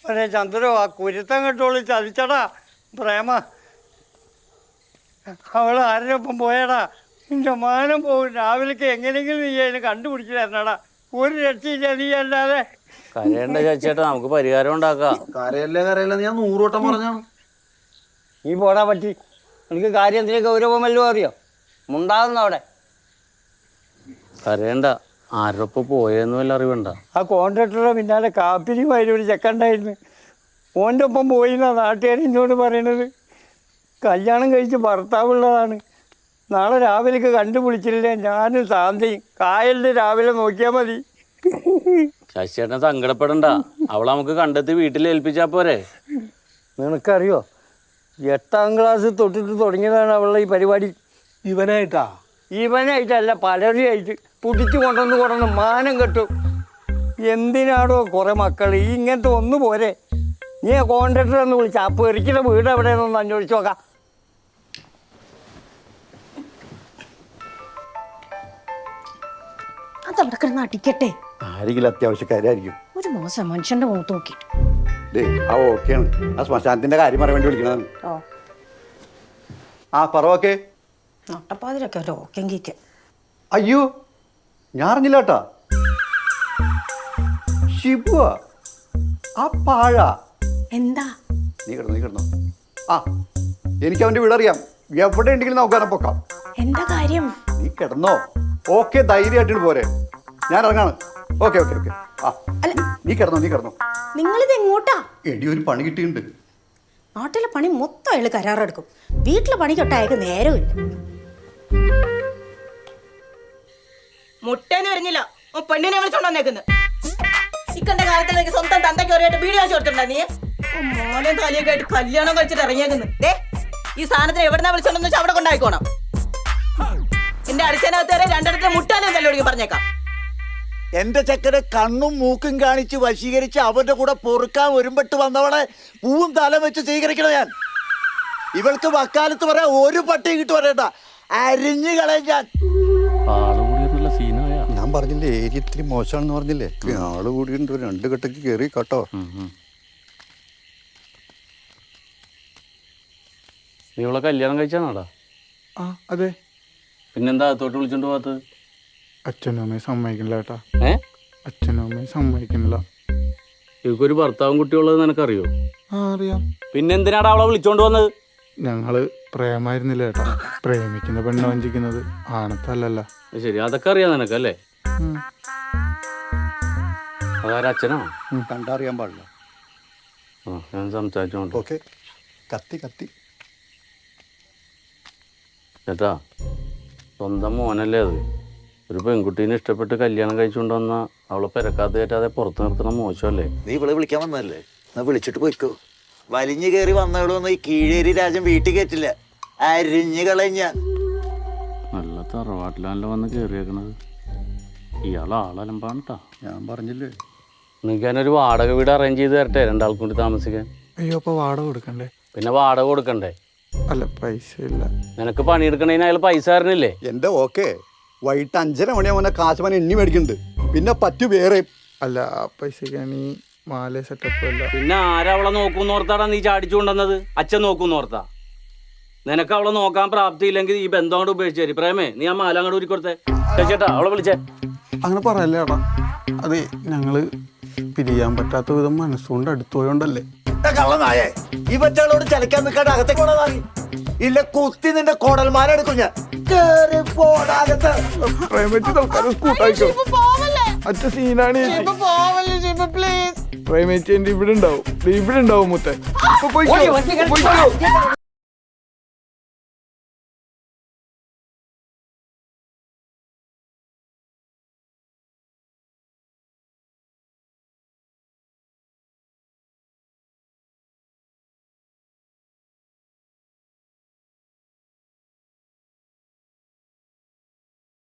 അതെ ചന്ദ്രോ, ആ കുരുത്തം കെട്ടോളി ചതിച്ചടാ പ്രേമ. അവള് ആരുടെയൊപ്പം പോയടാ. നിന്റെ മാനം പോകും. രാവിലേക്ക് എങ്ങനെയെങ്കിലും നീ അതിനെ കണ്ടുപിടിച്ചു തരണടാ. ഒരു രക്ഷയില്ല നീ അല്ലാതെ. കരയണ്ട ചേച്ചേട്ടാ, നമുക്ക് പരിഹാരം ഉണ്ടാക്കാം. കരയല്ലേ ഞാൻ 100 വട്ടം പറഞ്ഞാണ്. നീ പോടാ പറ്റി. എനിക്ക് കാര്യം എന്തിനൊക്കെ ഗൗരവമല്ലോ അറിയോ? മുണ്ടാകുന്ന അവിടെ. കരയണ്ട, ആരൊപ്പം പോയെന്ന് വല്ല അറിവണ്ട? ആ കോൺട്രാക്ടറുടെ പിന്നാലെ കാപ്പിരിയുമായിട്ട് ഒരു ചെക്കണ്ടായിരുന്നു. ഓൻ്റെ ഒപ്പം പോയി എന്നാ നാട്ടുകാർ എന്നോട് പറയണത്. കല്യാണം കഴിച്ച് ഭർത്താവുള്ളതാണ്. നാളെ രാവിലേക്ക് കണ്ടുപിടിച്ചില്ലേ ഞാനും ശാന്തയും കായലിൽ രാവിലെ നോക്കിയാൽ മതി. ശശിയേട്ടൻ സങ്കടപ്പെടണ്ട, അവളെ നമുക്ക് കണ്ടെത്തി വീട്ടിൽ ഏൽപ്പിച്ചാ പോരെ. നിനക്കറിയോ, 8ാം ക്ലാസ് തൊട്ടിട്ട് തുടങ്ങിയതാണ് അവളുടെ ഈ പരിപാടി. ഇവനായിട്ടല്ല, പലരെയായിട്ട് പുടിച്ചു കൊണ്ടുവന്ന് മാനം കെട്ടും. എന്തിനാടോ കുറെ മക്കൾ ഈ ഇങ്ങനത്തെ ഒന്ന് പോരെ? നീ കോൺട്രാക്ടർ ഒന്ന് വിളിച്ച ആ പെറിക്കുന്ന വീട് എവിടെയെന്നൊന്ന് അന്വേഷിച്ച് നോക്കാം. അതവിടെ കിടന്ന് അടിക്കട്ടെ. ആരെങ്കിലും അത്യാവശ്യക്കാരായിരിക്കും. ഒരു മോശം മനുഷ്യന്റെ മുഖത്ത് നോക്കിയിട്ട്. ഓക്കെയാണ്. ആ ശ്മശാനത്തിന്റെ കാര്യം പറയാൻ വേണ്ടി വിളിക്കണതാണ്. ആ പറവൊക്കെ നട്ടപ്പാതിരൊക്കെ ഒരു ഓക്കെങ്കിക്ക്. അയ്യോ, ഞാൻ അറിഞ്ഞില്ല കേട്ടാ. ഷിബുവാ ആ പാഴ. എന്താ? നീ കിടന്നോ. ആ, എനിക്ക് അവന്റെ വീടറിയാം. എവിടെ ഉണ്ടെങ്കിലും നോക്കാനെ പൊക്കാം. എന്താ കാര്യം? നീ കിടന്നോ. ഓക്കെ, ധൈര്യമായിട്ട് പോരെ. ഞാൻ ഇറങ്ങാണ്. ഓക്കെ. ആ, നീ കിടന്നോ. നിങ്ങളിത് എങ്ങോട്ടാ? എടി, ഒരു പണി കിട്ടിയിട്ടുണ്ട്. നാട്ടിലെ പണി മൊത്തം അയാൾ കരാറെടുക്കും. വീട്ടിലെ പണി തൊട്ട് അയാൾക്ക് നേരമില്ല. മുട്ടേന്ന് വരുന്നില്ല, പെണ്ണിനെ വിളിച്ചോണ്ട് വന്നേക്കുന്നു. ഇക്കണ്ട കാലത്തിൽ എനിക്ക് സ്വന്തം തന്തയ്ക്ക് ഒരായിട്ട് വീഡിയോ ചോദിച്ചിട്ടുണ്ടാ നീ? മോനെ തലയൊക്കെ ആയിട്ട് കല്യാണം കഴിച്ചിട്ട് ഇറങ്ങിയേക്കുന്നു. ഈ സാധനത്തിന് എവിടുന്നാ വിളിച്ചോണ്ടെന്ന് വെച്ചാൽ അവിടെ കൊണ്ടായിക്കോണം. എന്റെ അടിച്ചനകത്ത് വരെ 2 മുട്ടാനും തല്ലോടിക്ക് പറഞ്ഞേക്കാം. എന്റെ ചെക്കനെ കണ്ണും മൂക്കും കാണിച്ച് വശീകരിച്ച് അവന്റെ കൂടെ പൊറുക്കാൻ ഒരുമ്പെട്ട് വന്നവളെ പൂവും തലം വെച്ച് സ്വീകരിക്കണം ഞാൻ. ഇവൾക്ക് വക്കാലത്ത് പറയാൻ ഒരു പട്ടിയും കിട്ടു പറയണ്ട, അരിഞ്ഞു കളയാൻ ഞാൻ. ഞാൻ പറഞ്ഞില്ലേ, ഏരിയ ഇത്തിരി മോശമാണെന്ന് പറഞ്ഞില്ലേ. ആള് കൂടിയുണ്ട്. 2 കെട്ടക്ക് കയറി കേട്ടോ. നീ ഇവളെ കല്യാണം കഴിച്ചാണോടാ? ആ അതെ. പിന്നെന്താ അകത്തോട്ട് വിളിച്ചോണ്ട് പോകാത്തത്? അച്ഛനും അമ്മയും സമ്മതിക്കണില്ല ഏട്ടാ. അച്ഛനും അമ്മയും സമ്മതിക്കണില്ല. ഇവക്കൊരു ഭർത്താവും കുട്ടിയുള്ളത് നിനക്കറിയോ? ആ അറിയാം. പിന്നെന്തിനാടാ അവളെ വിളിച്ചോണ്ട് വന്നത്? ഞങ്ങള് പ്രേമായിരുന്നില്ല ഏട്ടാ. പ്രേമിക്കുന്ന പെണ്ണ് വഞ്ചിക്കുന്നത് ആണത്തല്ലല്ല. ശരി, അതൊക്കെ അറിയാം നിനക്കല്ലേ? അതാരച്ഛനാ? കണ്ടറിയാൻ പാടില്ല. ആ, ഞാൻ സംസാരിച്ചോണ്ട്. ഓക്കെ. കത്തി ചേട്ടാ, സ്വന്തം മോനല്ലേ അത്. ഒരു പെൺകുട്ടീനെ ഇഷ്ടപ്പെട്ട് കല്യാണം കഴിച്ചുകൊണ്ട് വന്ന അവളെ പെരക്കാത്ത കയറ്റാതെ പുറത്ത് നിർത്തണം മോശമല്ലേ? നീ ഇവളെ വിളിക്കാൻ വന്നല്ലേ, എന്നാ വിളിച്ചിട്ട് പോയിക്കോ. വലിഞ്ഞു കയറി വന്നവളൊന്നും ഈ കീഴേരി രാജൻ വീട്ടിൽ കയറ്റില്ല, അരിഞ്ഞു കളയും ഞാൻ. നല്ല തറവാട്ടിലാണല്ലോ വന്ന് കയറിയേക്കണത്. ഇയാൾ ആളലമ്പാണ് കേട്ടാ. ഞാൻ പറഞ്ഞില്ലേ. നിങ്ങൾക്ക് ഞാനൊരു വാടക വീട് അറേഞ്ച് ചെയ്ത് തരട്ടെ, 2 ആൾക്കും കൂടി താമസിക്കാൻ? അയ്യോ, അപ്പൊ വാടക കൊടുക്കണ്ടേ? പിന്നെ വാടക കൊടുക്കണ്ടേ? അല്ല, പൈസ ഇല്ല. നിനക്ക് പണിയെടുക്കണേന് അയാൾ പൈസ തരണില്ലേ? എന്റെ ഓക്കെ. വൈകിട്ട് 5:30 മണിയാവുന്ന കാശുമന എണ്ണി മേടിക്കുന്നുണ്ട്. പിന്നെ പറ്റു വേറെ. അല്ല, ആ പൈസക്കാണ് ഈ മാല സെറ്റപ്പ് അല്ല. പിന്നെ ആരാ അവളെ നോക്കൂന്ന് ഓർത്താടാ നീ ചാടിച്ചു കൊണ്ടുവന്നത്? അച്ഛൻ നോക്കൂന്ന് ഓർത്താ? നിനക്ക് അവളെ നോക്കാൻ പ്രാപ്തി ഇല്ലെങ്കിൽ ഈ ബന്ധം അങ്ങോട്ട് ഉപേക്ഷിച്ചു തരും. പ്രേമേ, നീ ആ മാല അങ്ങോട്ട് ഉരുക്കൊടുത്തേ. ചേട്ടാ, അവളെ വിളിച്ചേ. അങ്ങനെ പറയല്ലേ ഏട്ടാ. അതെ, ഞങ്ങള് പിരിയാൻ പറ്റാത്ത വിധം മനസ്സുകൊണ്ട് അടുത്തുപോയോണ്ടല്ലേ. കള്ളനായേ, ഈ പറ്റാളോട് ചലിക്കാൻ നിൽക്കാണ്ട് അകത്തേക്ക് പോണതാണ്. ഇല്ല, കുത്തി നിന്റെ കോടൽമാരെടുക്കും ഞാൻ. കേറി പോടാകത്ത്. അച്ഛ സീനാണ്. പ്രേമേച്ചി ഇവിടെ ഉണ്ടാവും മുത്തേ.